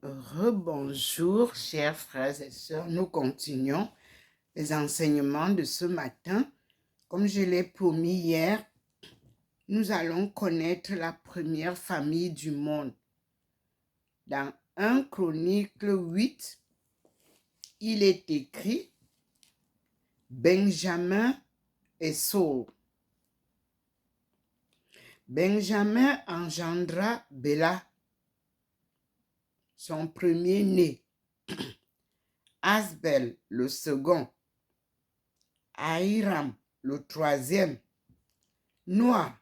Rebonjour, chers frères et sœurs. Nous continuons les enseignements de ce matin. Comme je l'ai promis hier, nous allons connaître la première famille du monde. Dans 1 Chronique 8, il est écrit Benjamin et Saul. Benjamin engendra Béla, son premier-né, Asbel le second, Ahiram le troisième, Noa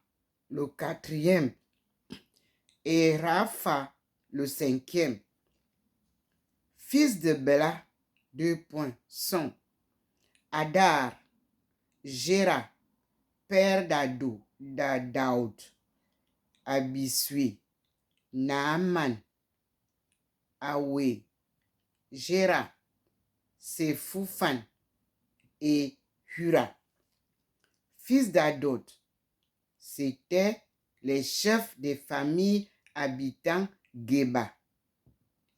le quatrième et Rapha le cinquième. Fils de Béla, sont Adar, Géra, père d'Adaud, Abisui, Naaman, Awe, Géra, Sefoufan et Hura. Fils d'Adod, c'étaient les chefs des familles habitant Geba.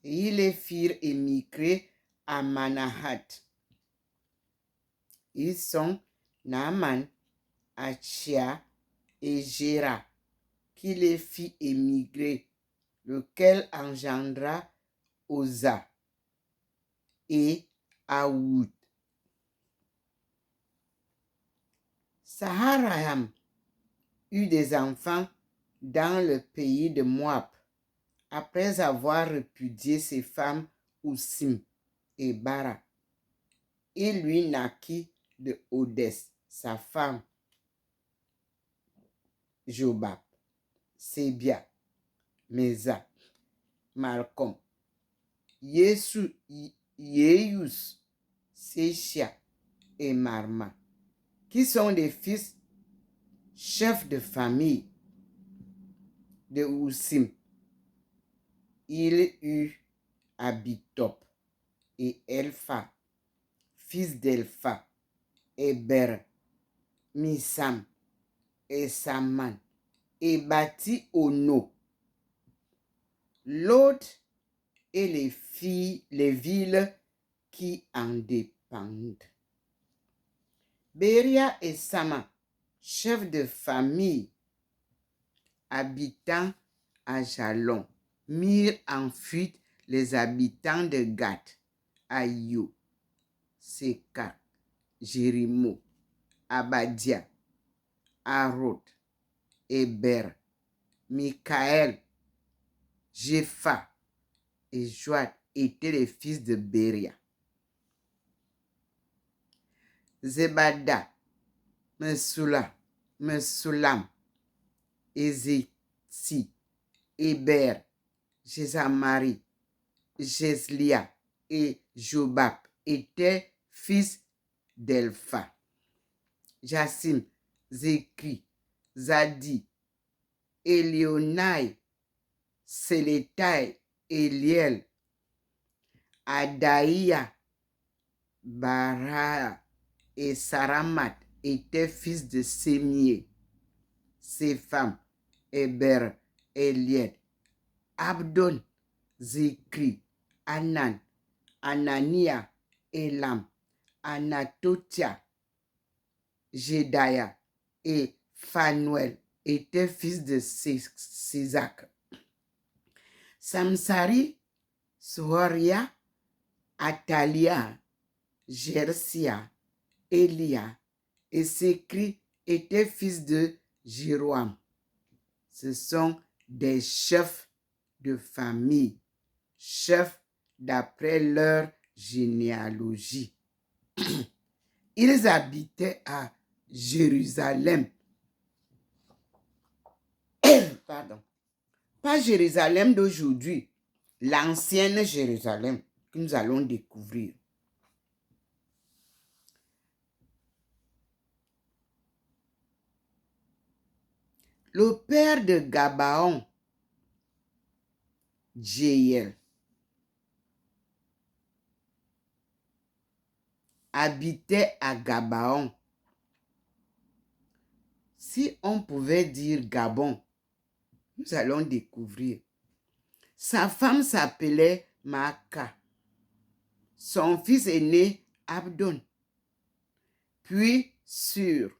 Et ils les firent émigrer à Manahat. Ils sont Naaman, Achia et Géra, qui les fit émigrer, lequel engendra Oza et Aoud. Saharayam eut des enfants dans le pays de Moab, après avoir répudié ses femmes Oussim et Bara. Il lui naquit de Odès, sa femme, Jobab, Sébia, Mesa, Malcolm, Yeus, Séchia et Marma, qui sont des fils chefs de famille de Oussim. Il eut Abitop et Elpha, fils d'Elpha, Héber, Missam et Saman, et bâtit Ono, Lod et les villes qui en dépendent. Béria et Sama, chefs de famille, habitant à Jalon, mirent en fuite les habitants de Gath, Ayo, Seka, Jérimo, Abadia, Arod, Héber, Michaël, Jepha et Joad étaient les fils de Béria. Zebada, Mesulam, Ezéti, Héber, Jézamari, Jéslia et Jobab étaient fils d'Elpha. Jassim, Zékri, Zadi, Élionai, Sélétaï, Eliel, Adaïa, Baraa et Saramat étaient fils de Sémié. Ses femmes, Héber, Eliel, Abdon, Zékri, Anan, Anania, Elam, Anatotia, Jedaya et Phanuel étaient fils de Sisak. Samsari, Soria, Atalia, Jersia, Elia et Sécri étaient fils de Jéroam. Ce sont des chefs de famille, chefs d'après leur généalogie. Ils habitaient à Jérusalem. Pardon. Pas Jérusalem d'aujourd'hui, l'ancienne Jérusalem que nous allons découvrir. Le père de Gabaon, Jéhiel, habitait à Gabaon. Si on pouvait dire Gabon, nous allons découvrir. Sa femme s'appelait Maaka. Son fils aîné, Abdon. Puis Sur,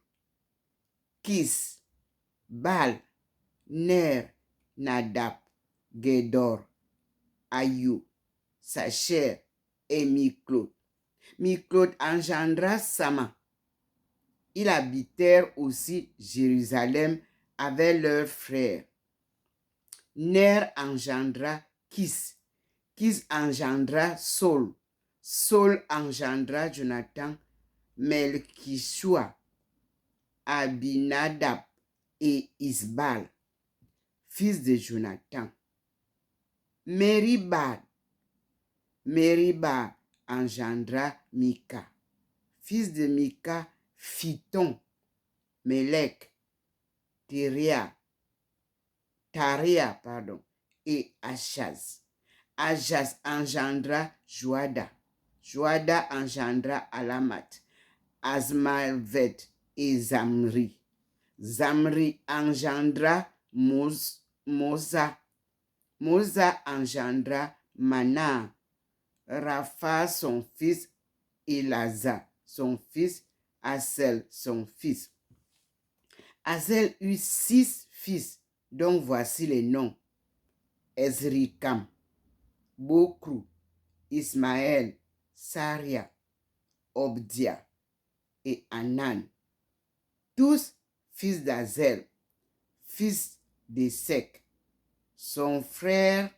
Kis, Baal, Ner, Nadab, Gédor, Ayou, Sacher et Miclot. Miclot engendra Sama. Ils habitèrent aussi Jérusalem avec leurs frères. Ner engendra Kis. Kis engendra Saul. Saul engendra Jonathan, Melchishua, Abinadab et Isbal, fils de Jonathan. Meribah engendra Mika, fils de Mika, Phiton, Melech, Taria, et Achaz. Achaz engendra Joada. Joada engendra Alamat, Azmavet et Zamri. Zamri engendra Moza. Moza engendra Mana. Rapha, son fils, Elaza, son fils, Asel, son fils. Asel eut 6 fils, dont voici les noms: Ezrikam, Bokru, Ismaël, Saria, Obdia et Anan, tous fils d'Azel, fils d'Esek, son frère,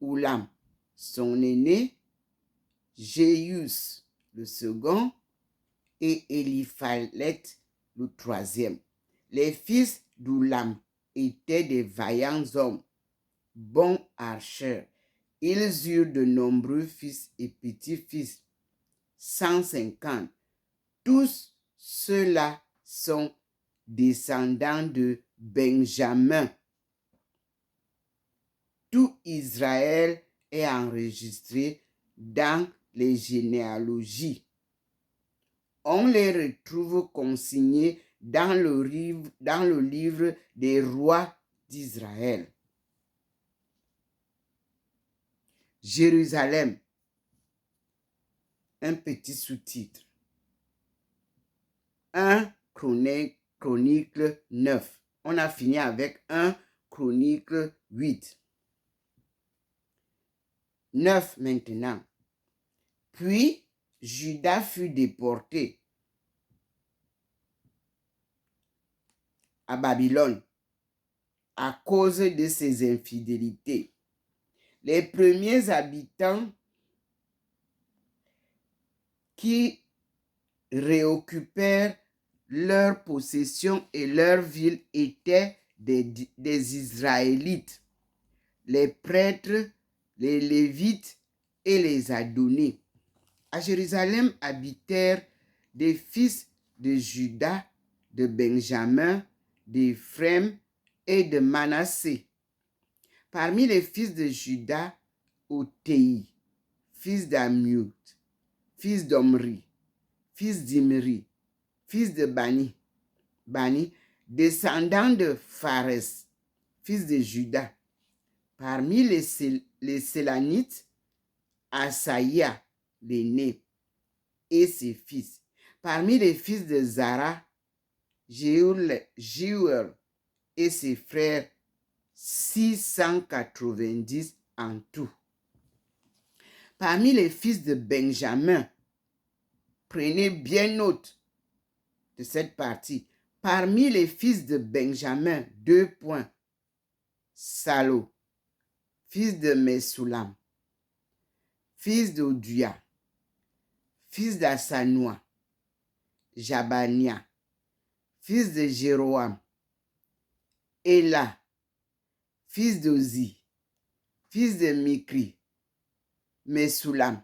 Oulam, son aîné, Jéus, le second, et Eliphalet, le troisième. Les fils d'Oulam étaient des vaillants hommes, bons archers. Ils eurent de nombreux fils et petits-fils, 150. Tous ceux-là sont descendants de Benjamin. Tout Israël est enregistré dans les généalogies. On les retrouve consignés dans le livre des rois d'Israël. Jérusalem, un petit sous-titre. 1 Chronique 9. On a fini avec 1 Chronique 8. 9 maintenant. Puis Juda fut déporté à Babylone à cause de ses infidélités. Les premiers habitants qui réoccupèrent leurs possessions et leurs villes étaient des Israélites, les prêtres, les Lévites et les Adonais. À Jérusalem habitèrent des fils de Juda, de Benjamin, d'Éphraïm et de Manassé. Parmi les fils de Juda, Othéi, fils d'Amiut, fils d'Omri, fils d'Imri, fils de Bani, descendant de Pharès, fils de Juda. Parmi les Sélanites, Asaïa, l'aîné, et ses fils. Parmi les fils de Zara, Jéuel et ses frères, 690 en tout. Parmi les fils de Benjamin, prenez bien note de cette partie. Parmi les fils de Benjamin, 2 points. Salo, fils de Mesoulam, fils d'Odia, fils d'Assanoua, Jabania, fils de Jéroam, Ela, fils d'Ozi, fils de Mikri, Mesoulam,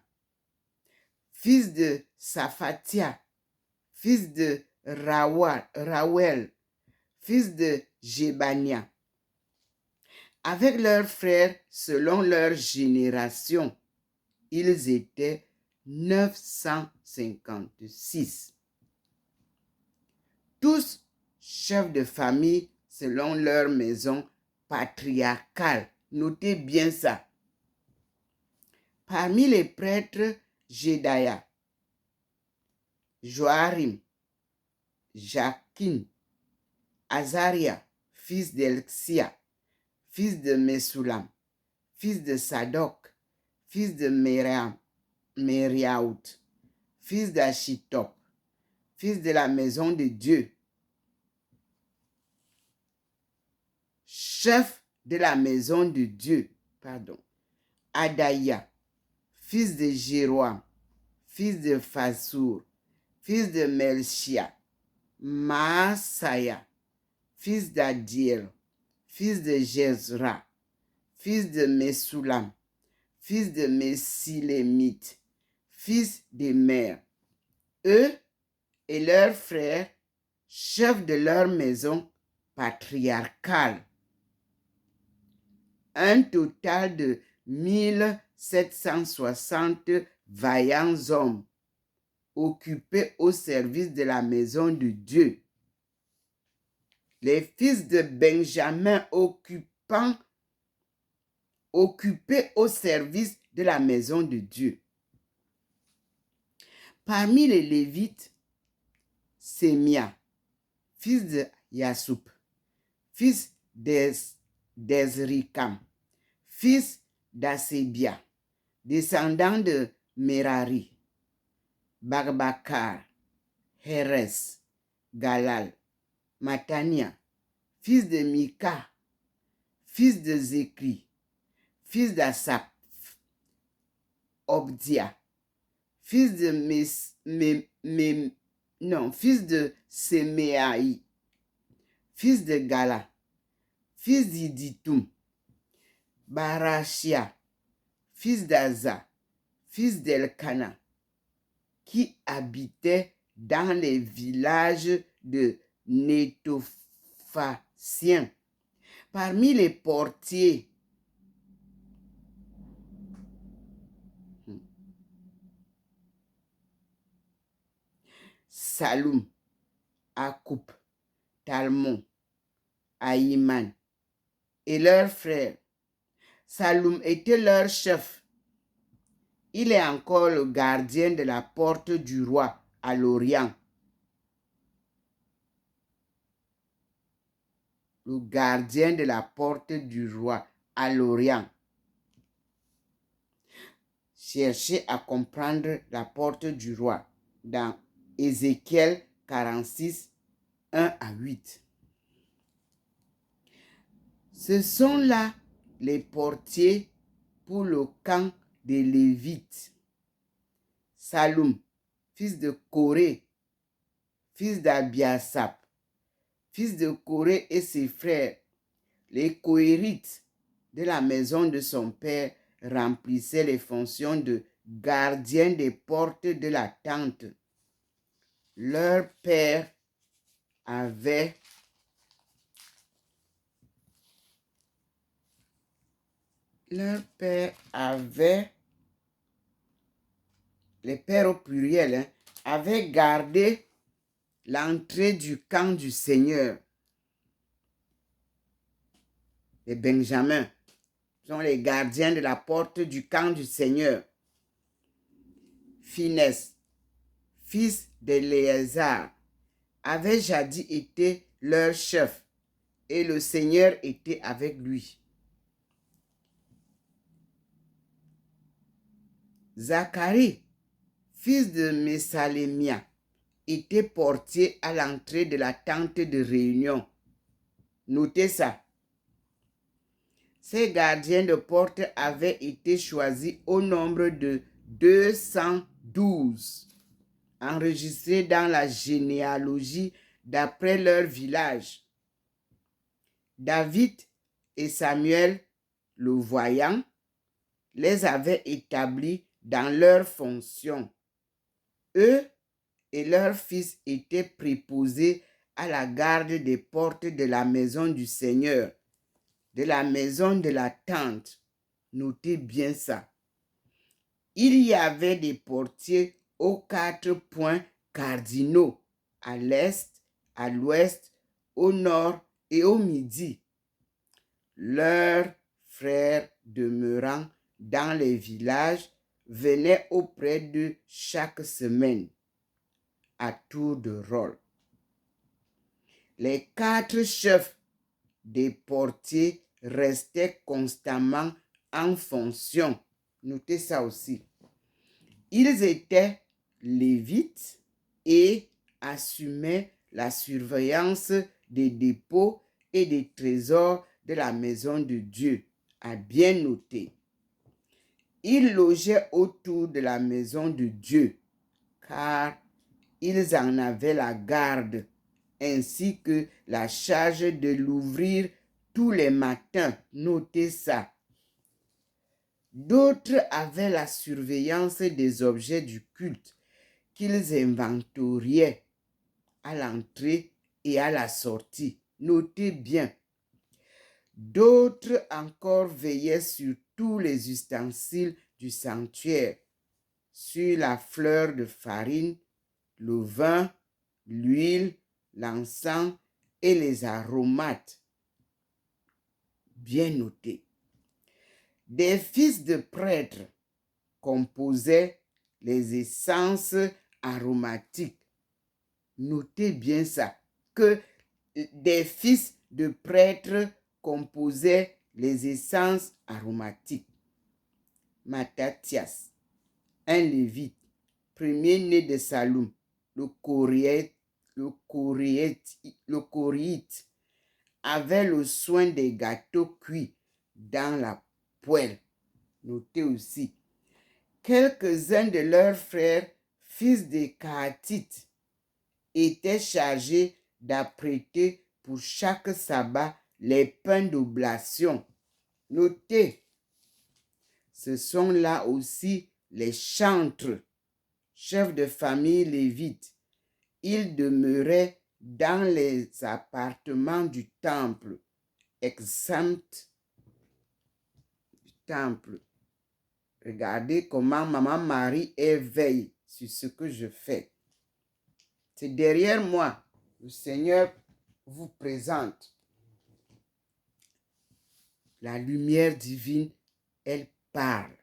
fils de Saphatia, fils de Rawel, fils de Jébania, avec leurs frères selon leur génération. Ils étaient 956. Tous chefs de famille selon leur maison, patriarcal. Notez bien ça. Parmi les prêtres, Jedaïa, Joarim, Jakin, Azaria, fils d'Elxia, fils de Mesulam, fils de Sadok, fils de Meriaout, fils d'Achitop, fils de la maison de Dieu, chef de la maison de Dieu, Adaïa, fils de Jéroam, fils de Fassour, fils de Melchia, Maasaya, fils d'Adiel, fils de Jezra, fils de Mesulam, fils de Mesilémite, fils de Mer, eux et leurs frères, chefs de leur maison patriarcale. Un total de 1760 vaillants hommes occupés au service de la maison de Dieu. Les fils de Benjamin occupés au service de la maison de Dieu. Parmi les Lévites, Sémia, fils de Yassoup, fils d'Ezrikam, fils d'Asébia, descendant de Merari, Barbakar, Heres, Galal, Matania, fils de Mika, fils de Zékri, fils d'Asaph, Obdia, fils de fils de Seméaï, fils de Gala, fils d'Iditum, Barachia, fils d'Aza, fils d'Elkana, qui habitait dans les villages de Nétophasiens. Parmi les portiers, Saloum, Akoup, Talmon, Aïman et leurs frères. Saloum était leur chef. Il est encore le gardien de la porte du roi à l'Orient. Le gardien de la porte du roi à l'Orient. Cherchez à comprendre la porte du roi dans Ézéchiel 46, 1 à 8. Ce sont là les portiers pour le camp des Lévites. Saloum, fils de Coré, fils d'Abiasap, fils de Coré et ses frères, les Cohérites de la maison de son père, remplissaient les fonctions de gardiens des portes de la tente. Leur père avait les pères au pluriel, avaient gardé l'entrée du camp du Seigneur. Les Benjamins sont les gardiens de la porte du camp du Seigneur. Finès, fils d'Éléazar, avait jadis été leur chef, et le Seigneur était avec lui. Zacharie, fils de Mesalémia, était portier à l'entrée de la tente de réunion. Notez ça. Ces gardiens de porte avaient été choisis au nombre de 212, enregistrés dans la généalogie d'après leur village. David et Samuel, le voyant, les avaient établis dans leurs fonctions. Eux et leurs fils étaient préposés à la garde des portes de la maison du Seigneur, de la maison de la tente. Notez bien ça. Il y avait des portiers aux 4 points cardinaux, à l'est, à l'ouest, au nord et au midi. leurs frères demeurant dans les villages venaient auprès d'eux chaque semaine, à tour de rôle. Les 4 chefs des portiers restaient constamment en fonction. Notez ça aussi. Ils étaient lévites et assumaient la surveillance des dépôts et des trésors de la maison de Dieu. À bien noter. Ils logeaient autour de la maison de Dieu, car ils en avaient la garde, ainsi que la charge de l'ouvrir tous les matins. Notez ça. D'autres avaient la surveillance des objets du culte qu'ils inventoriaient à l'entrée et à la sortie. Notez bien. D'autres encore veillaient sur tous les ustensiles du sanctuaire, sur la fleur de farine, le vin, l'huile, l'encens et les aromates. Bien noté. Des fils de prêtres composaient les essences aromatiques. Notez bien ça, que des fils de prêtres composaient les essences aromatiques. Matthias, un lévite, premier-né de Salum, le Coréite, avait le soin des gâteaux cuits dans la poêle. Notez aussi. Quelques-uns de leurs frères, fils des Kahatites, étaient chargés d'apprêter pour chaque sabbat les pains d'oblation. Notez, ce sont là aussi les chantres, chefs de famille lévites. Ils demeuraient dans les appartements du temple, exempts du temple. Regardez comment Maman Marie éveille sur ce que je fais. C'est derrière moi. Le Seigneur vous présente. La lumière divine, elle parle.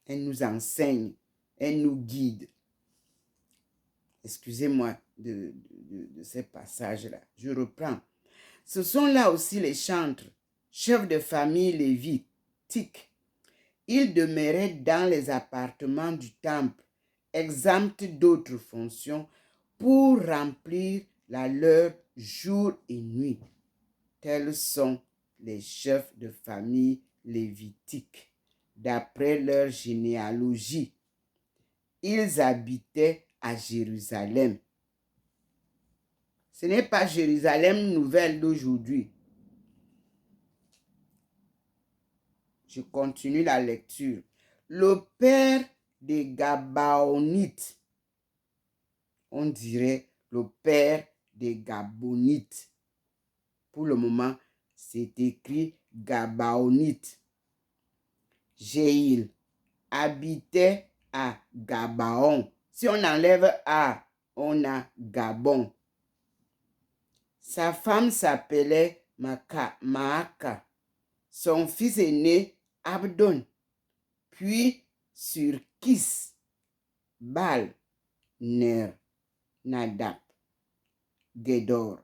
Elle nous enseigne. Elle nous guide. Excusez-moi de ces passages-là. Je reprends. Ce sont là aussi les chantres, chefs de famille lévitiques. Ils demeuraient dans les appartements du temple, exempts d'autres fonctions, pour remplir la leur jour et nuit. Tels sont les chefs de famille lévitiques, d'après leur généalogie. Ils habitaient à Jérusalem. Ce n'est pas Jérusalem nouvelle d'aujourd'hui. Je continue la lecture. Le père des Gabaonites, on dirait le père des Gabonites. Pour le moment, c'est écrit Gabaonites. Jéhil habitait à Gabaon. Si on enlève A, on a Gabon. Sa femme s'appelait Maaka. Son fils aîné, Abdon. Puis sur Kis, Bal, Ner, Nadab, Gedor,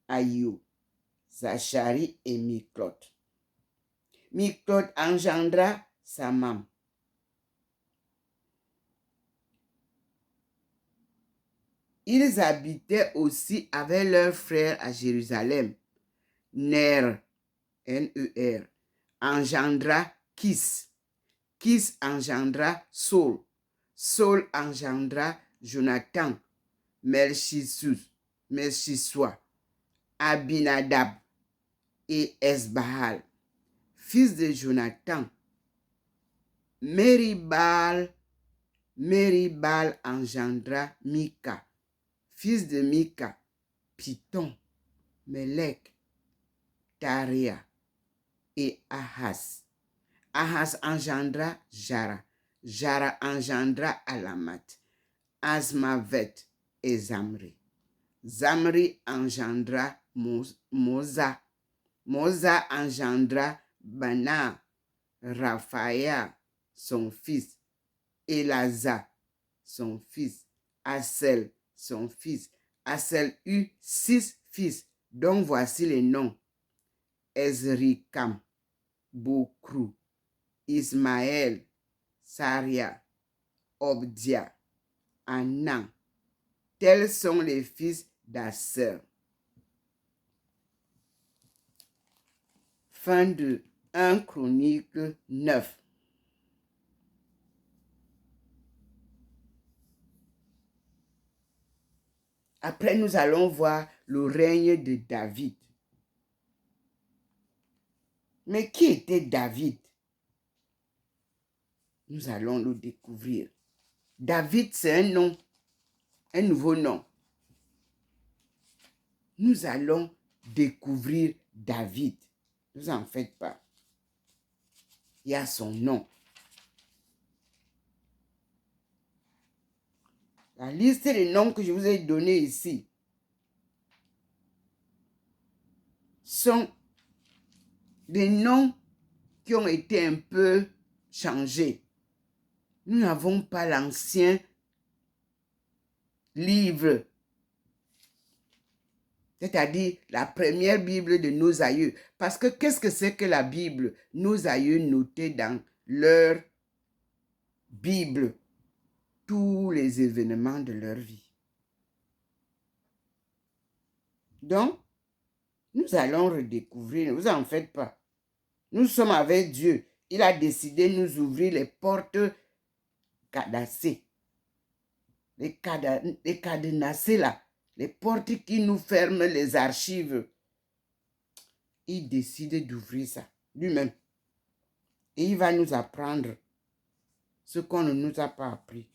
Ayou, Zachari et Miklot. Miklot engendra Samam. Ils habitaient aussi avec leurs frères à Jérusalem. Ner, N-E-R, engendra Kis. Kis engendra Saul. Saul engendra Jonathan, Melchisua, Abinadab et Esbahal, fils de Jonathan. Meribal engendra Mika, fils de Mika, Python, Melech, Taria et Ahaz. Ahaz engendra Jara. Jara engendra Alamat, Azmavet et Zamri. Zamri engendra Moza. Moza engendra Bana, Raphaïa, son fils, Elasa, son fils, Assel, son fils. Assel eut 6 fils, dont voici les noms. Ezrikam, Bokrou, Ismaël, Saria, Obdia, Anan. Tels sont les fils d'Asser. Fin de 1 Chronique 9. Après, nous allons voir le règne de David. Mais qui était David? Nous allons le découvrir. David, c'est un nom, un nouveau nom. Nous allons découvrir David. Ne vous en faites pas. Il y a son nom. La liste des noms que je vous ai donnés ici sont des noms qui ont été un peu changés. Nous n'avons pas l'ancien livre, c'est-à-dire la première Bible de nos aïeux. Parce que qu'est-ce que c'est que la Bible? Nos aïeux notaient dans leur Bible tous les événements de leur vie. Donc, nous allons redécouvrir, ne vous en faites pas. Nous sommes avec Dieu. Il a décidé de nous ouvrir les portes cadenassées. Les cadenassées là. Les portes qui nous ferment les archives. Il décide d'ouvrir ça lui-même. Et il va nous apprendre ce qu'on ne nous a pas appris.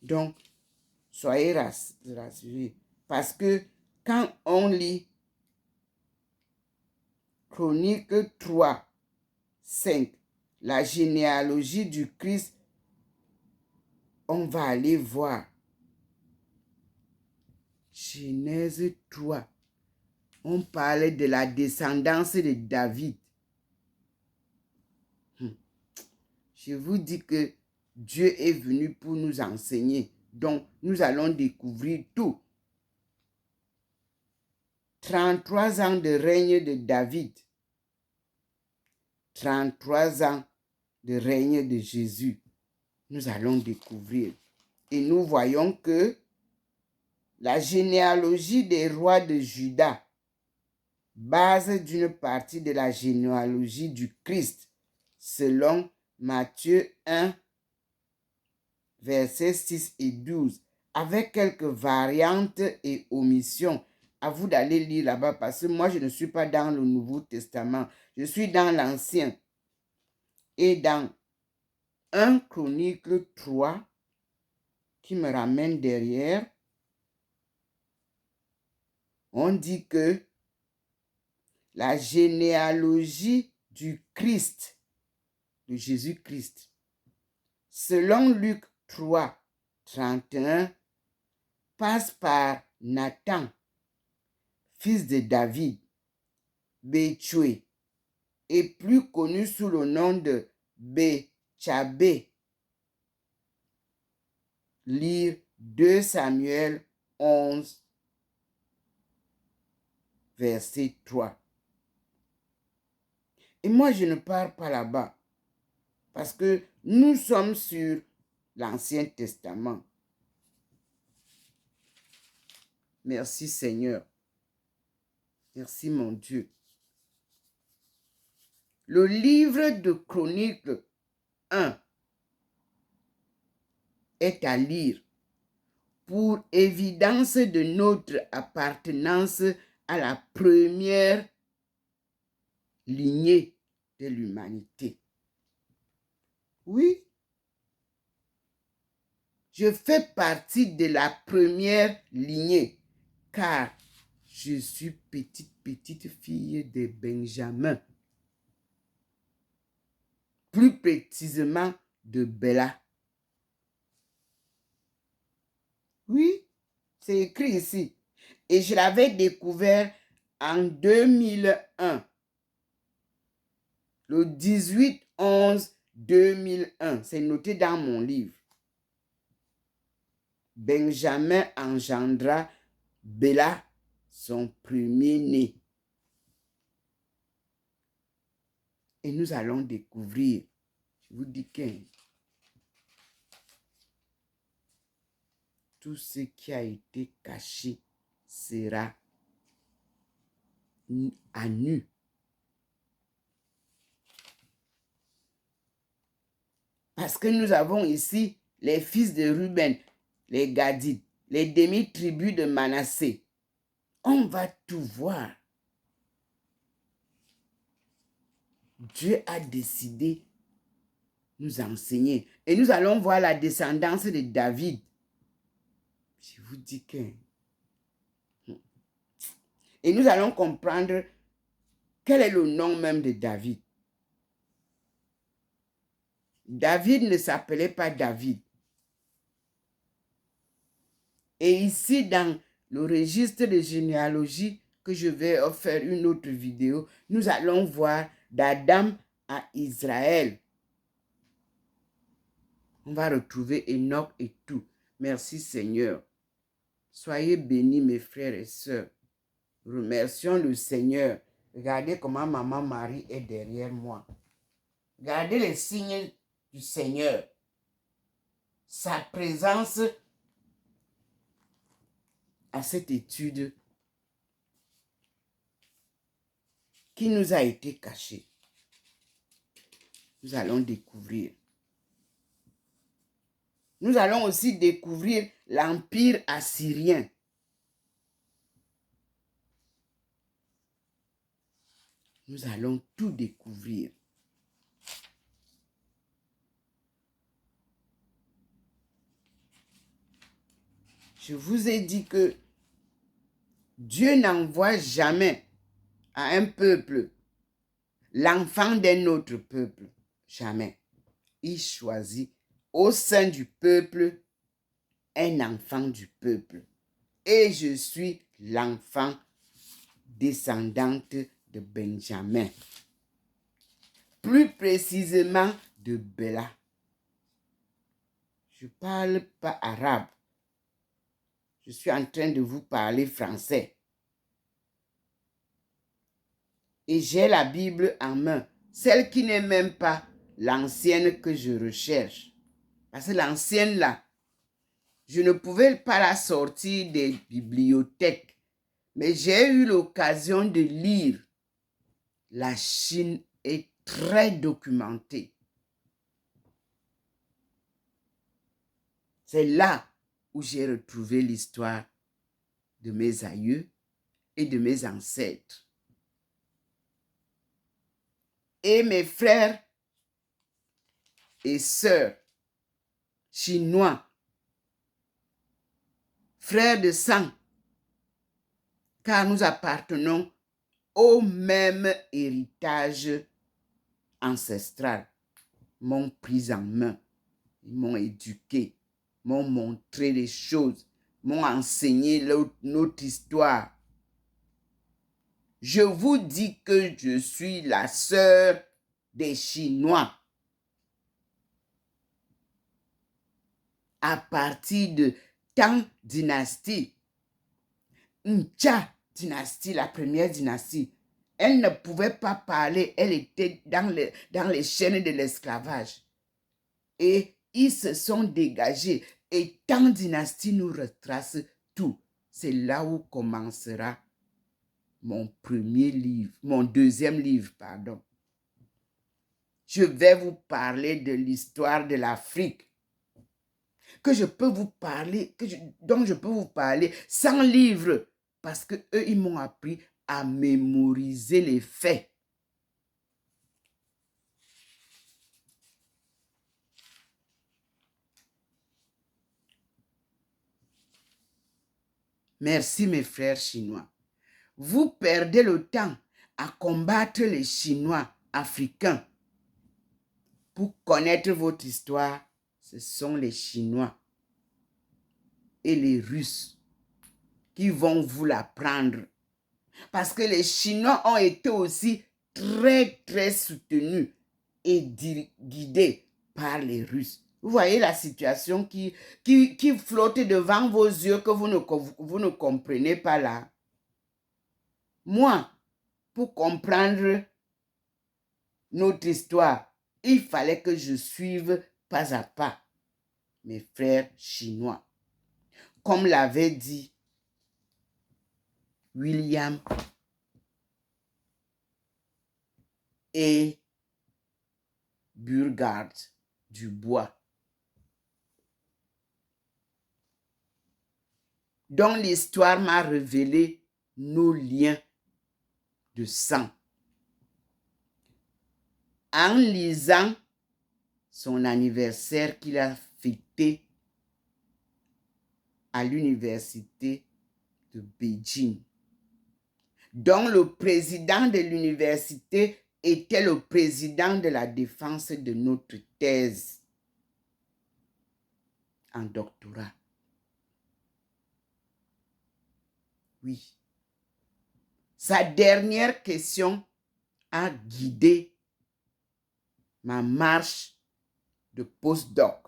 Donc, soyez rassurés. Parce que quand on lit Chronique 3, 5, la généalogie du Christ, on va aller voir. Genèse 3, on parle de la descendance de David. Je vous dis que Dieu est venu pour nous enseigner. Donc, nous allons découvrir tout. 33 ans de règne de David. 33 ans de règne de Jésus. Nous allons découvrir. Et nous voyons que la généalogie des rois de Juda, base d'une partie de la généalogie du Christ, selon Matthieu 1, versets 6 et 12, avec quelques variantes et omissions. À vous d'aller lire là-bas parce que moi, je ne suis pas dans le Nouveau Testament. Je suis dans l'Ancien. Et dans 1 Chronique 3, qui me ramène derrière, on dit que la généalogie du Christ, de Jésus-Christ, selon Luc 3, 31, passe par Nathan, fils de David, Béthué, et plus connu sous le nom de Bétchabé. Lire 2 Samuel 11, verset 3. Et moi, je ne pars pas là-bas parce que nous sommes sur l'Ancien Testament. Merci Seigneur. Merci mon Dieu. Le livre de Chroniques 1 est à lire pour évidence de notre appartenance à la première lignée de l'humanité. Oui, je fais partie de la première lignée car je suis petite fille de Benjamin. Plus précisément de Béla. Oui, c'est écrit ici. Et je l'avais découvert en 2001 le 18-11-2001. C'est noté dans mon livre. Benjamin engendra Béla, son premier-né. Et nous allons découvrir, je vous dis que tout ce qui a été caché sera à nu. Parce que nous avons ici les fils de Ruben, les Gadites, les demi-tribus de Manassé. On va tout voir. Dieu a décidé de nous enseigner. Et nous allons voir la descendance de David. Je vous dis que... Et nous allons comprendre quel est le nom même de David. David ne s'appelait pas David. Et ici, dans le registre de généalogie, que je vais faire une autre vidéo, nous allons voir d'Adam à Israël. On va retrouver Enoch et tout. Merci Seigneur. Soyez bénis mes frères et sœurs. Remercions le Seigneur. Regardez comment maman Marie est derrière moi. Regardez les signes du Seigneur. Sa présence à cette étude qui nous a été cachée. Nous allons découvrir. Nous allons aussi découvrir l'empire assyrien. Nous allons tout découvrir. Je vous ai dit que Dieu n'envoie jamais à un peuple l'enfant d'un autre peuple. Jamais. Il choisit au sein du peuple un enfant du peuple. Et je suis l'enfant descendante de Benjamin. Plus précisément de Béla. Je ne parle pas arabe. Je suis en train de vous parler français. Et j'ai la Bible en main. Celle qui n'est même pas l'ancienne que je recherche. Parce que l'ancienne là, je ne pouvais pas la sortir des bibliothèques. Mais j'ai eu l'occasion de lire. La Chine est très documentée. C'est là où j'ai retrouvé l'histoire de mes aïeux et de mes ancêtres. Et mes frères et sœurs chinois, frères de sang, car nous appartenons au même héritage ancestral, m'ont pris en main, ils m'ont éduqué, m'ont montré les choses, m'ont enseigné notre histoire. Je vous dis que je suis la sœur des Chinois. À partir de Tang dynastie, Ncha dynastie, la première dynastie, elle ne pouvait pas parler, elle était dans les chaînes de l'esclavage. Et ils se sont dégagés. Et Tang dynastie nous retrace tout. C'est là où commencera mon premier livre, mon deuxième livre, pardon. Je vais vous parler de l'histoire de l'Afrique. Dont je peux vous parler sans livre. Parce que eux, ils m'ont appris à mémoriser les faits. Merci mes frères chinois. Vous perdez le temps à combattre les Chinois africains. Pour connaître votre histoire, ce sont les Chinois et les Russes qui vont vous l'apprendre. Parce que les Chinois ont été aussi très, très soutenus et guidés par les Russes. Vous voyez la situation qui flotte devant vos yeux que vous ne comprenez pas là. Moi, pour comprendre notre histoire, il fallait que je suive pas à pas mes frères chinois. Comme l'avait dit William et Burgard Dubois, dont l'histoire m'a révélé nos liens de sang. En lisant son anniversaire qu'il a fêté à l'université de Beijing, dont le président de l'université était le président de la défense de notre thèse en doctorat. Oui. Sa dernière question a guidé ma marche de postdoc.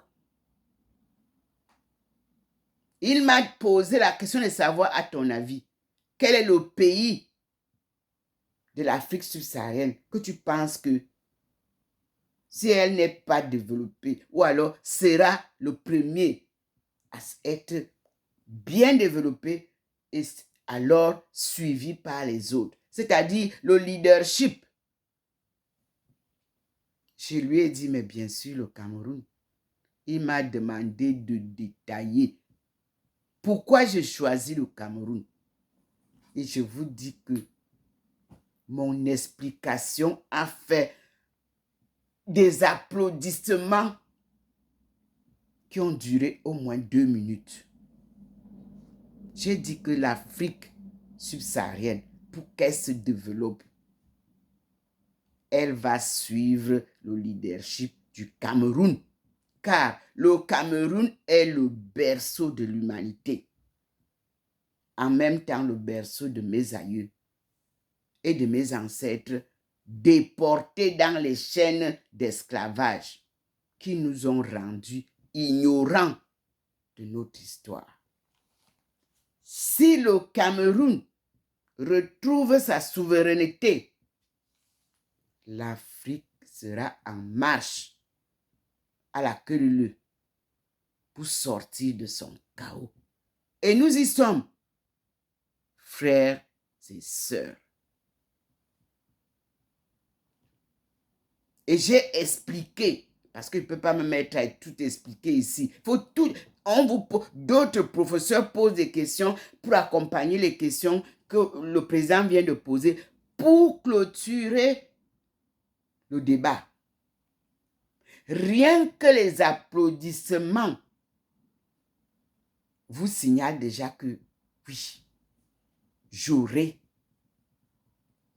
Il m'a posé la question de savoir, à ton avis, quel est le pays de l'Afrique subsaharienne que tu penses que, si elle n'est pas développée, ou alors sera le premier à être bien développé et alors suivi par les autres. C'est-à-dire le leadership. Je lui ai dit, mais bien sûr, le Cameroun. Il m'a demandé de détailler pourquoi j'ai choisi le Cameroun. Et je vous dis que mon explication a fait des applaudissements qui ont duré au moins 2 minutes. J'ai dit que l'Afrique subsaharienne, pour qu'elle se développe, elle va suivre le leadership du Cameroun. Car le Cameroun est le berceau de l'humanité. En même temps, le berceau de mes aïeux et de mes ancêtres déportés dans les chaînes d'esclavage qui nous ont rendus ignorants de notre histoire. Si le Cameroun retrouve sa souveraineté, l'Afrique sera en marche à la queue leu pour sortir de son chaos. Et nous y sommes, frères et sœurs. Et j'ai expliqué, parce que je ne peux pas me mettre à tout expliquer ici. Faut tout, d'autres professeurs posent des questions pour accompagner les questions que le président vient de poser pour clôturer le débat. Rien que les applaudissements vous signalent déjà que oui, j'aurai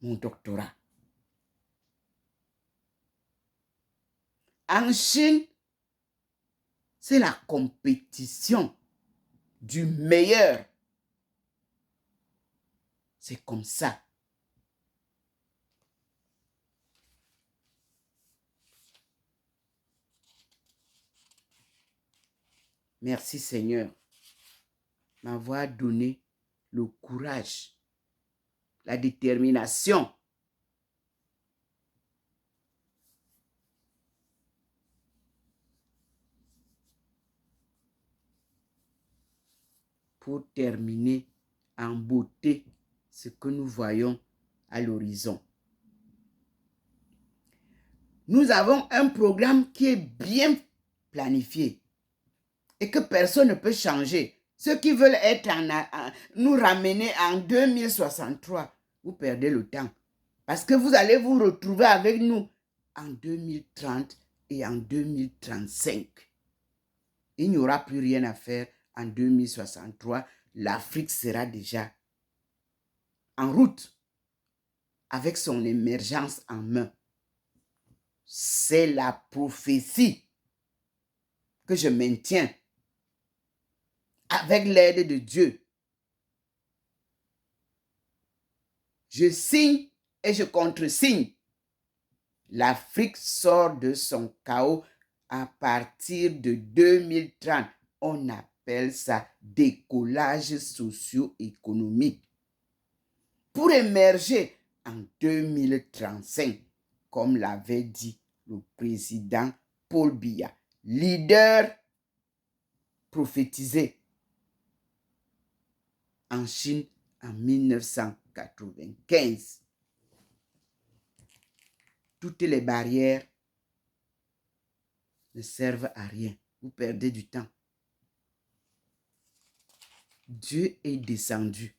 mon doctorat. En Chine, c'est la compétition du meilleur. C'est comme ça. Merci Seigneur m'avoir donné le courage, la détermination pour terminer en beauté ce que nous voyons à l'horizon. Nous avons un programme qui est bien planifié et que personne ne peut changer. Ceux qui veulent nous ramener en 2063, vous perdez le temps. Parce que vous allez vous retrouver avec nous en 2030 et en 2035. Il n'y aura plus rien à faire en 2063. L'Afrique sera déjà en route avec son émergence en main. C'est la prophétie que je maintiens avec l'aide de Dieu. Je signe et je contresigne L'Afrique sort de son chaos à partir de 2030. On appelle ça décollage socio-économique. Pour émerger en 2035, comme l'avait dit le président Paul Biya, leader prophétisé en Chine en 1995. Toutes les barrières ne servent à rien. Vous perdez du temps. Dieu est descendu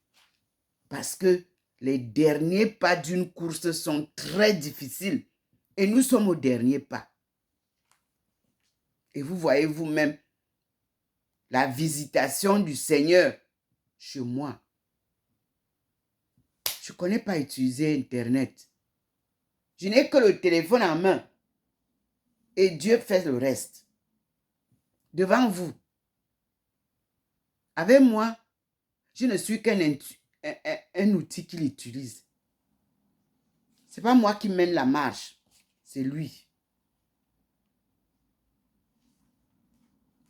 parce que les derniers pas d'une course sont très difficiles et nous sommes au dernier pas. Et vous voyez vous-même la visitation du Seigneur chez moi. Je ne connais pas utiliser Internet. Je n'ai que le téléphone en main. Et Dieu fait le reste. Devant vous. Avec moi, je ne suis qu'un outil qu'il utilise. Ce n'est pas moi qui mène la marche. C'est lui.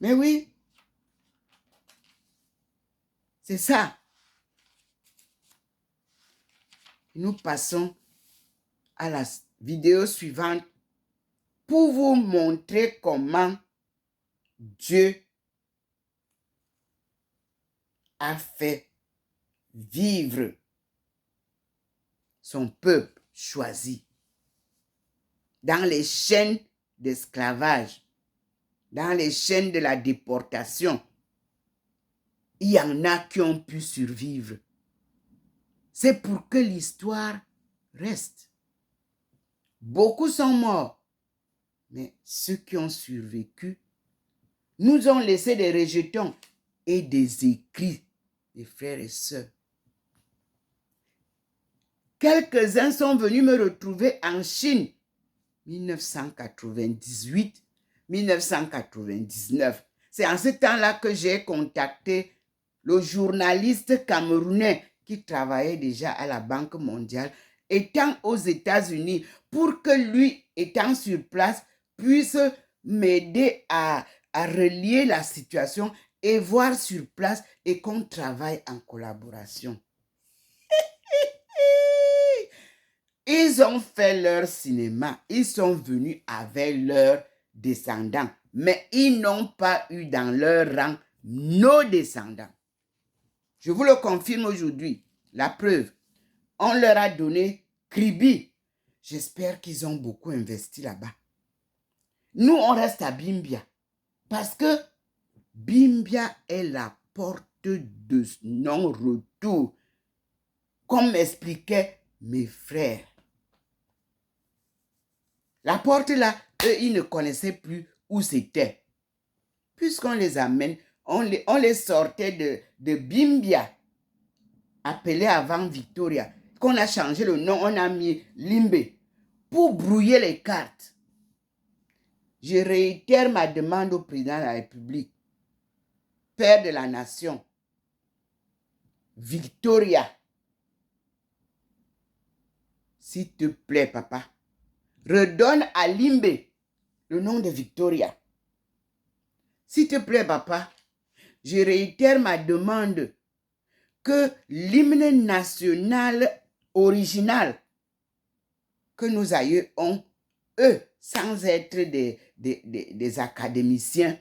Mais oui. C'est ça. Nous passons à la vidéo suivante pour vous montrer comment Dieu a fait vivre son peuple choisi dans les chaînes d'esclavage, dans les chaînes de la déportation. Il y en a qui ont pu survivre. C'est pour que l'histoire reste. Beaucoup sont morts, mais ceux qui ont survécu nous ont laissé des rejetons et des écrits des frères et sœurs. Quelques-uns sont venus me retrouver en Chine, 1998, 1999. C'est en ce temps-là que j'ai contacté le journaliste camerounais qui travaillait déjà à la Banque mondiale, étant aux États-Unis, pour que lui, étant sur place, puisse m'aider à relier la situation et voir sur place et qu'on travaille en collaboration. Ils ont fait leur cinéma. Ils sont venus avec leurs descendants. Mais ils n'ont pas eu dans leur rang nos descendants. Je vous le confirme aujourd'hui. La preuve, on leur a donné Kribi. J'espère qu'ils ont beaucoup investi là-bas. Nous, on reste à Bimbia. Parce que Bimbia est la porte de non-retour. Comme m'expliquaient mes frères. La porte là, eux, ils ne connaissaient plus où c'était. Puisqu'on les amène, on les sortait de Bimbia, appelé avant Victoria, qu'on a changé le nom, on a mis Limbe, pour brouiller les cartes. Je réitère ma demande au président de la République, père de la nation, Victoria. S'il te plaît, papa, redonne à Limbe le nom de Victoria. S'il te plaît, papa, je réitère ma demande que l'hymne national original que nos aïeux ont, eux, sans être des académiciens,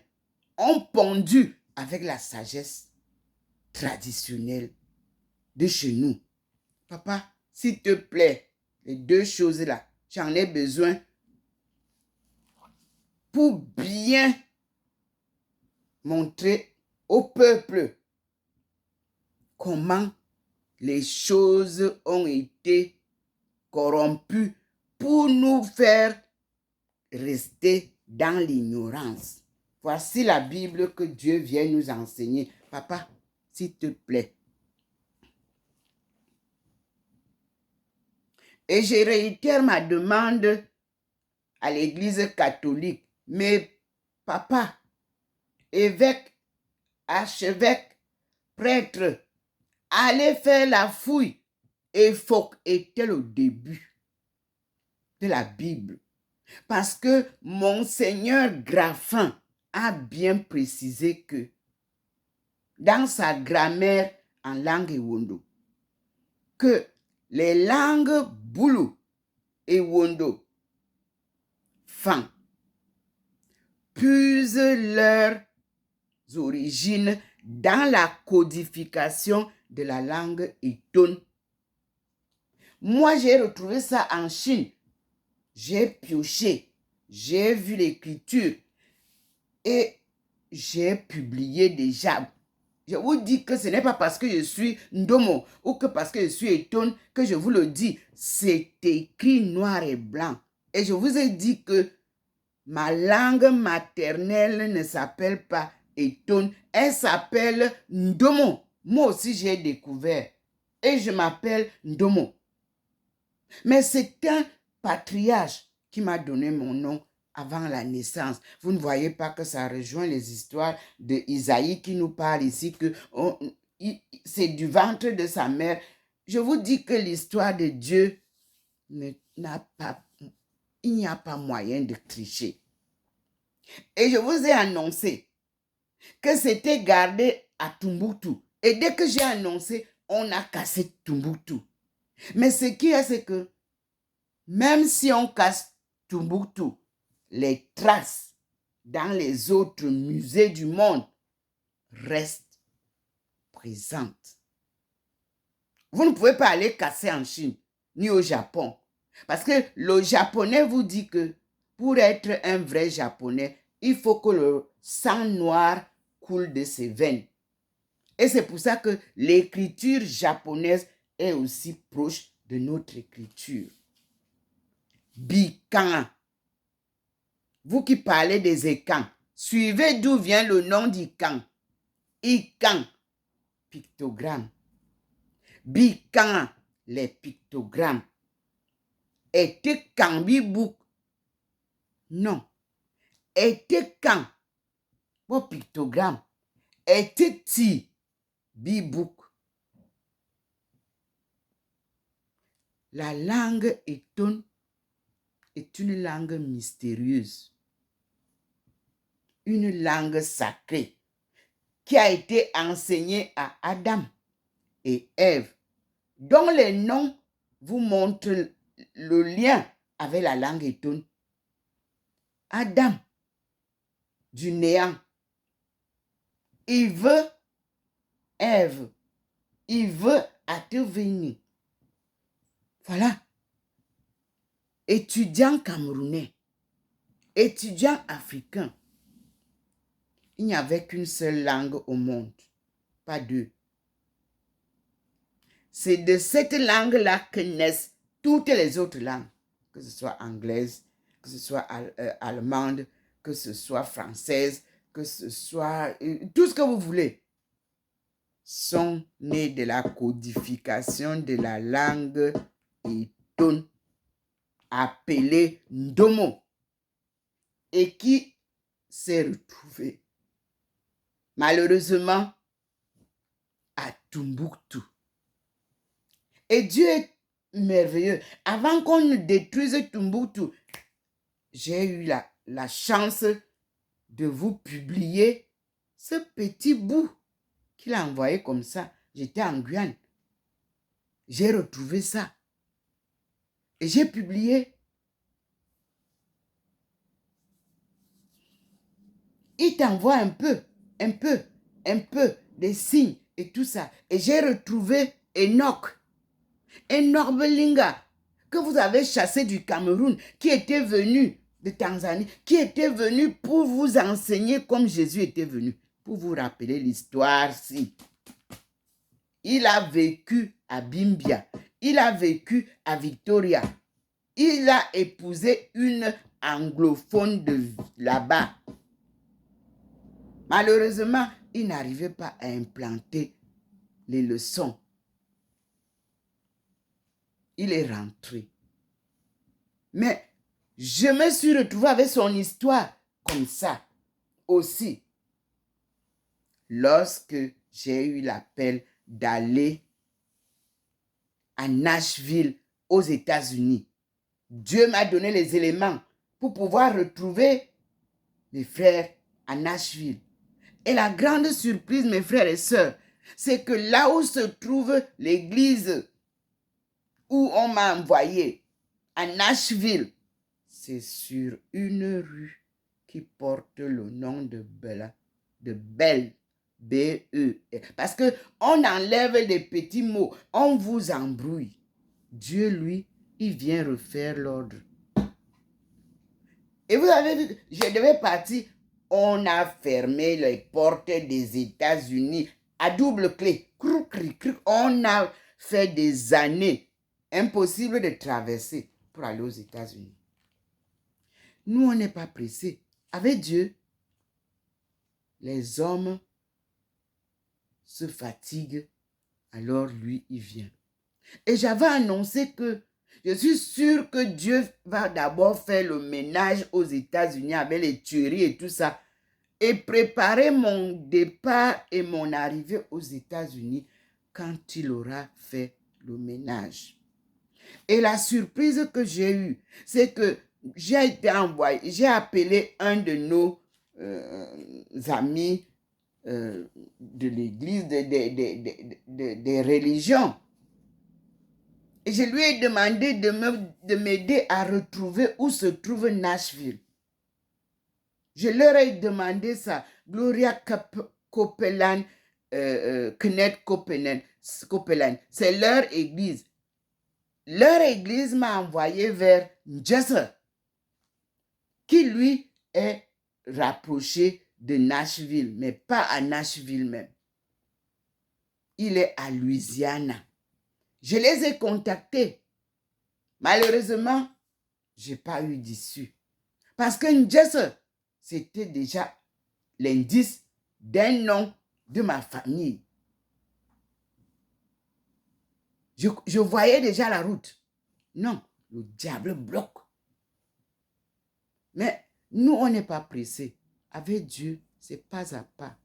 ont pondu avec la sagesse traditionnelle de chez nous. Papa, s'il te plaît, les deux choses-là, j'en ai besoin pour bien montrer au peuple comment les choses ont été corrompues pour nous faire rester dans l'ignorance. Voici la Bible que Dieu vient nous enseigner. Papa, s'il te plaît. Et je réitère ma demande à l'Église catholique. Mais papa, évêque, archevêque, prêtre, allez faire la fouille. Ephoc était le début de la Bible. Parce que Monseigneur Graffin a bien précisé que dans sa grammaire en langue Ewondo, que les langues Boulou et Wondo, Fan, puisent leurs origines dans la codification de la langue Iton. Moi, j'ai retrouvé ça en Chine. J'ai pioché, j'ai vu l'écriture et j'ai publié déjà. Je vous dis que ce n'est pas parce que je suis Ndomo ou que parce que je suis Eton que je vous le dis. C'est écrit noir et blanc. Et je vous ai dit que ma langue maternelle ne s'appelle pas Eton, elle s'appelle Ndomo. Moi aussi, j'ai découvert. Et je m'appelle Ndomo. Mais c'est un patriarche qui m'a donné mon nom avant la naissance. Vous ne voyez pas que ça rejoint les histoires d'Isaïe qui nous parle ici que c'est du ventre de sa mère. Je vous dis que l'histoire de Dieu n'a pas, il n'y a pas moyen de tricher. Et je vous ai annoncé que c'était gardé à Tombouctou. Et dès que j'ai annoncé, on a cassé Tombouctou. Mais ce qui est, c'est que même si on casse Tombouctou, les traces dans les autres musées du monde restent présentes. Vous ne pouvez pas aller casser en Chine, ni au Japon. Parce que le japonais vous dit que pour être un vrai japonais, il faut que le sang noir coule de ses veines. Et c'est pour ça que l'écriture japonaise est aussi proche de notre écriture. Bikan. Vous qui parlez des écans, suivez d'où vient le nom d'Ikan. Ikan, pictogramme. Bikan, les pictogrammes. Était quand bibouk? Non. Était quand? Vos pictogrammes. Était-il bibouk? La langue Eton est une langue mystérieuse. Une langue sacrée qui a été enseignée à Adam et Ève, dont les noms vous montrent le lien avec la langue Eton. Adam, du néant. Il veut Ève. Il veut intervenir. Voilà. Étudiants camerounais, étudiants africains. Il n'y avait qu'une seule langue au monde, pas deux. C'est de cette langue-là que naissent toutes les autres langues, que ce soit anglaise, que ce soit allemande, que ce soit française, que ce soit tout ce que vous voulez, sont nés de la codification de la langue Eton, appelée Ndomo, et qui s'est retrouvée malheureusement à Tombouctou. Et Dieu est merveilleux. Avant qu'on ne détruise Tombouctou, j'ai eu la chance de vous publier ce petit bout qu'il a envoyé comme ça. J'étais en Guyane. J'ai retrouvé ça. Et j'ai publié. Il t'envoie un peu des signes et tout ça. Et j'ai retrouvé Enoch Linga, que vous avez chassé du Cameroun, qui était venu de Tanzanie, qui était venu pour vous enseigner comme Jésus était venu, pour vous rappeler l'histoire. Si. Il a vécu à Bimbia, il a vécu à Victoria, il a épousé une anglophone de là-bas. Malheureusement, il n'arrivait pas à implanter les leçons. Il est rentré. Mais je me suis retrouvée avec son histoire comme ça aussi. Lorsque j'ai eu l'appel d'aller à Nashville, aux États-Unis, Dieu m'a donné les éléments pour pouvoir retrouver mes frères à Nashville. Et la grande surprise, mes frères et sœurs, c'est que là où se trouve l'église où on m'a envoyé, à Nashville, c'est sur une rue qui porte le nom de Bella, de Belle, B-E. Parce qu'on enlève les petits mots, on vous embrouille. Dieu, lui, il vient refaire l'ordre. Et vous avez vu, je devais partir, on a fermé les portes des États-Unis à double clé. On a fait des années impossible de traverser pour aller aux États-Unis. Nous, on n'est pas pressés. Avec Dieu, les hommes se fatiguent, alors lui, il vient. Et j'avais annoncé que je suis sûre que Dieu va d'abord faire le ménage aux États-Unis avec les tueries et tout ça et préparer mon départ et mon arrivée aux États-Unis quand il aura fait le ménage. Et la surprise que j'ai eue, c'est que j'ai été envoyé, j'ai appelé un de nos amis de l'église, des religions. Et je lui ai demandé de m'aider à retrouver où se trouve Nashville. Je leur ai demandé ça. Gloria Copeland, Kenneth Copeland, c'est leur église. Leur église m'a envoyé vers Jesse, qui lui est rapproché de Nashville, mais pas à Nashville même. Il est à Louisiana. Je les ai contactés. Malheureusement, je n'ai pas eu d'issue. Parce que Jesse, c'était déjà l'indice d'un nom de ma famille. Je voyais déjà la route. Non, le diable bloque. Mais nous, on n'est pas pressés. Avec Dieu, c'est pas à pas.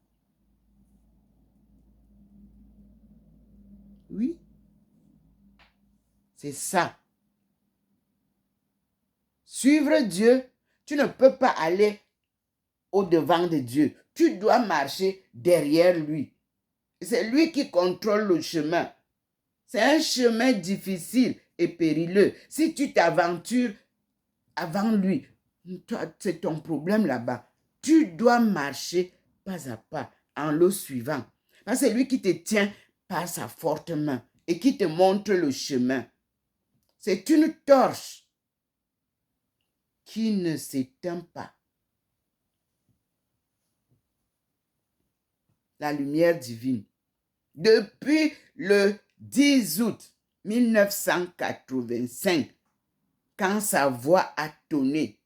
Oui, c'est ça. Suivre Dieu, tu ne peux pas aller au-devant de Dieu. Tu dois marcher derrière lui. C'est lui qui contrôle le chemin. C'est un chemin difficile et périlleux. Si tu t'aventures avant lui, c'est ton problème là-bas. Tu dois marcher pas à pas en le suivant. Parce que c'est lui qui te tient par sa forte main et qui te montre le chemin. C'est une torche qui ne s'éteint pas. La lumière divine. Depuis le 10 août 1985, quand sa voix a tonné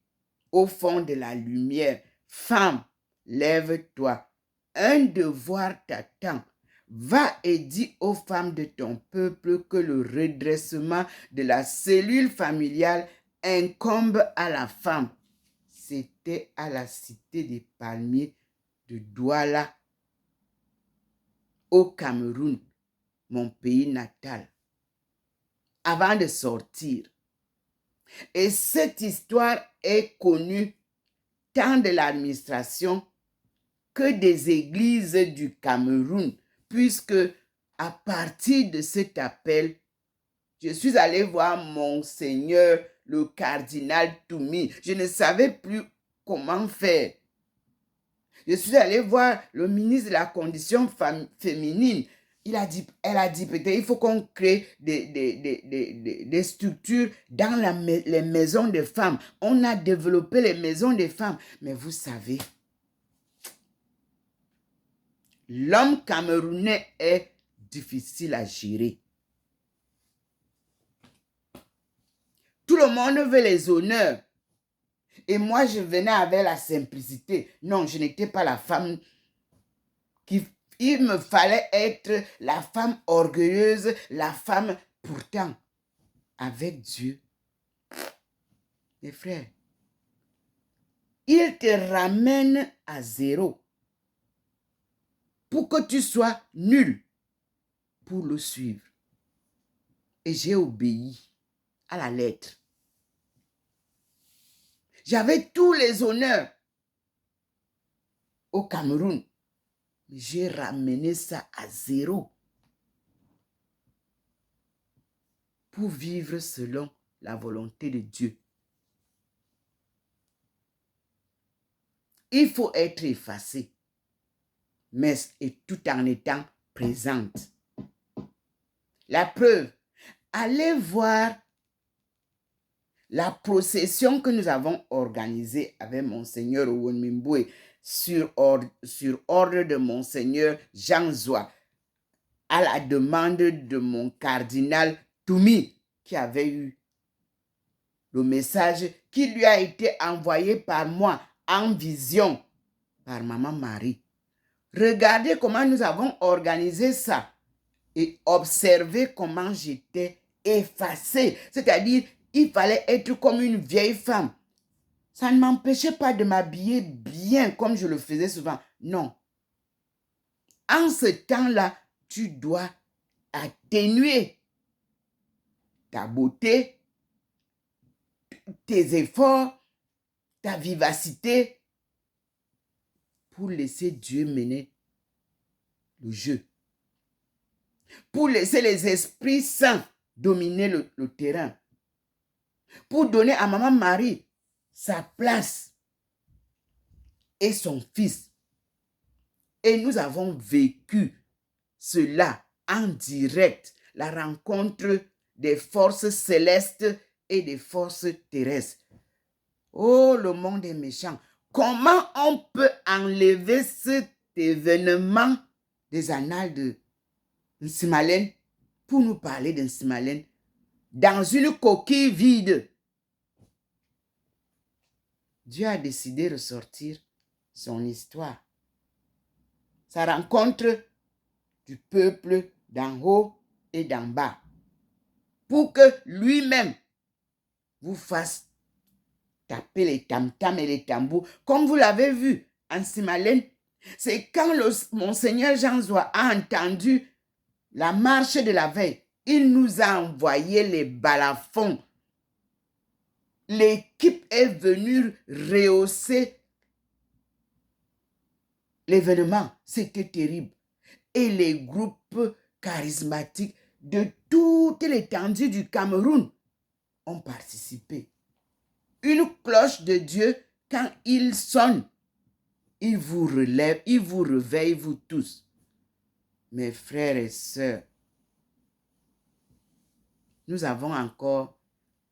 au fond de la lumière, « Femme, lève-toi, un devoir t'attend. Va et dis aux femmes de ton peuple que le redressement de la cellule familiale incombe à la femme. » C'était à la cité des Palmiers de Douala, au Cameroun, mon pays natal, avant de sortir. Et cette histoire est connue tant de l'administration que des églises du Cameroun, puisque à partir de cet appel, je suis allé voir Monseigneur le cardinal Toumi. Je ne savais plus comment faire. Je suis allé voir le ministre de la condition féminine. Elle a dit peut-être il faut qu'on crée des structures dans les maisons des femmes. On a développé les maisons des femmes. Mais vous savez, l'homme camerounais est difficile à gérer. Tout le monde veut les honneurs. Et moi, je venais avec la simplicité. Non, je n'étais pas la femme il me fallait être la femme orgueilleuse, la femme pourtant avec Dieu. Mes frères, il te ramène à zéro pour que tu sois nul pour le suivre. Et j'ai obéi à la lettre. J'avais tous les honneurs au Cameroun. J'ai ramené ça à zéro pour vivre selon la volonté de Dieu. Il faut être effacé, mais tout en étant présente. La preuve, allez voir la procession que nous avons organisée avec Monseigneur Ouonmimboué sur ordre de Monseigneur Jean Zoua, à la demande de mon cardinal Toumi, qui avait eu le message qui lui a été envoyé par moi en vision par Maman Marie. Regardez comment nous avons organisé ça et observez comment j'étais effacée. C'est-à-dire, il fallait être comme une vieille femme. Ça ne m'empêchait pas de m'habiller bien comme je le faisais souvent. Non. En ce temps-là, tu dois atténuer ta beauté, tes efforts, ta vivacité pour laisser Dieu mener le jeu. Pour laisser les esprits saints dominer le terrain. Pour donner à Maman Marie sa place et son fils. Et nous avons vécu cela en direct, la rencontre des forces célestes et des forces terrestres. Oh, le monde est méchant. Comment on peut enlever cet événement des annales de Nsimalène pour nous parler de Nsimalène dans une coquille vide? Dieu a décidé de ressortir son histoire. Sa rencontre du peuple d'en haut et d'en bas. Pour que lui-même vous fasse taper les tam-tams et les tambours. Comme vous l'avez vu en Nsimalène, c'est quand Monseigneur Jean Zoua a entendu la marche de la veille. Il nous a envoyé les balafons. L'équipe est venue rehausser l'événement. C'était terrible. Et les groupes charismatiques de toute l'étendue du Cameroun ont participé. Une cloche de Dieu, quand il sonne, il vous relève, il vous réveille, vous tous. Mes frères et sœurs, nous avons encore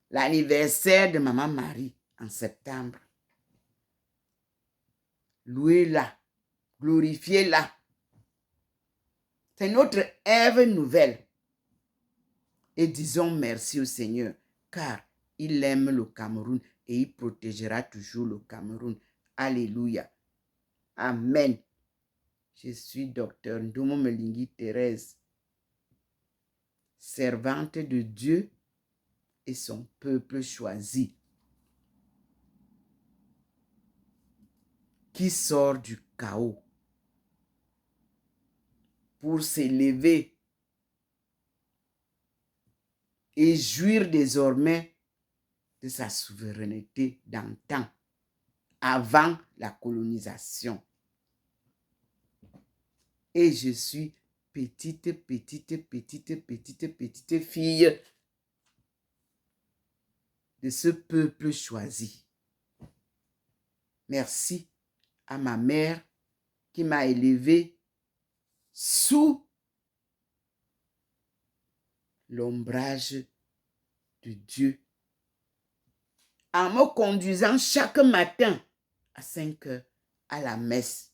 l'anniversaire de Maman Marie en septembre. Louez-la, glorifiez-la. C'est notre Ève nouvelle. Et disons merci au Seigneur, car il aime le Cameroun et il protégera toujours le Cameroun. Alléluia. Amen. Je suis Docteur Ndomo Melingi Thérèse, servante de Dieu et son peuple choisi, qui sort du chaos pour s'élever et jouir désormais de sa souveraineté d'antan, avant la colonisation. Et je suis petite fille de ce peuple choisi. Merci à ma mère qui m'a élevée sous l'ombrage de Dieu, en me conduisant chaque matin à 5 heures à la messe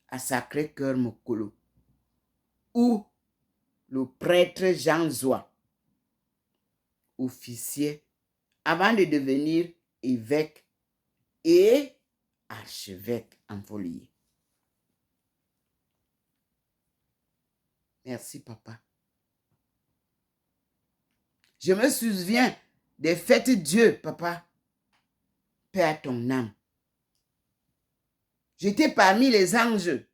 à Sacré-Cœur Mokolo, où le prêtre Jean Zoua, officier, avant de devenir évêque et archevêque en Folie. Merci, papa. Je me souviens des fêtes Dieu, papa. Paix à ton âme. J'étais parmi les anges.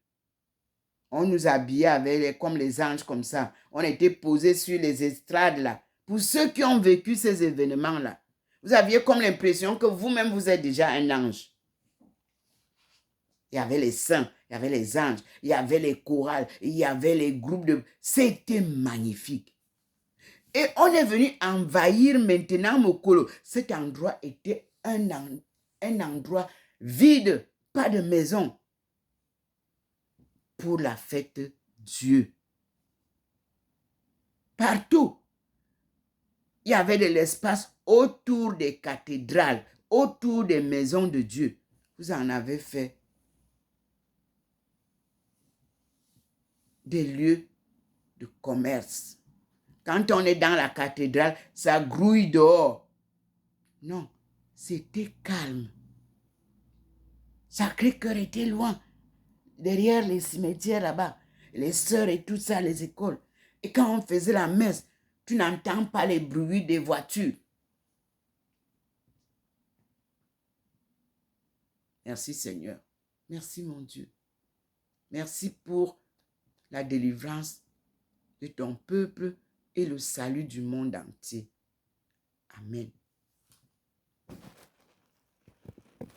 On nous habillait comme les anges comme ça. On était posés sur les estrades là. Pour ceux qui ont vécu ces événements là, Vous aviez comme l'impression que vous-même, vous êtes déjà un ange. Il y avait les saints, il y avait les anges, il y avait les chorales, il y avait les groupes de... C'était magnifique. Et on est venu envahir maintenant Mokolo. Cet endroit était un endroit vide, pas de maison. Pour la fête Dieu. Partout, il y avait de l'espace autour des cathédrales, autour des maisons de Dieu. Vous en avez fait des lieux de commerce. Quand on est dans la cathédrale, ça grouille dehors. Non, c'était calme. Sacré-Cœur était loin, derrière les cimetières là-bas, les sœurs et tout ça, les écoles. Et quand on faisait la messe, tu n'entends pas les bruits des voitures. Merci Seigneur. Merci mon Dieu. Merci pour la délivrance de ton peuple et le salut du monde entier. Amen.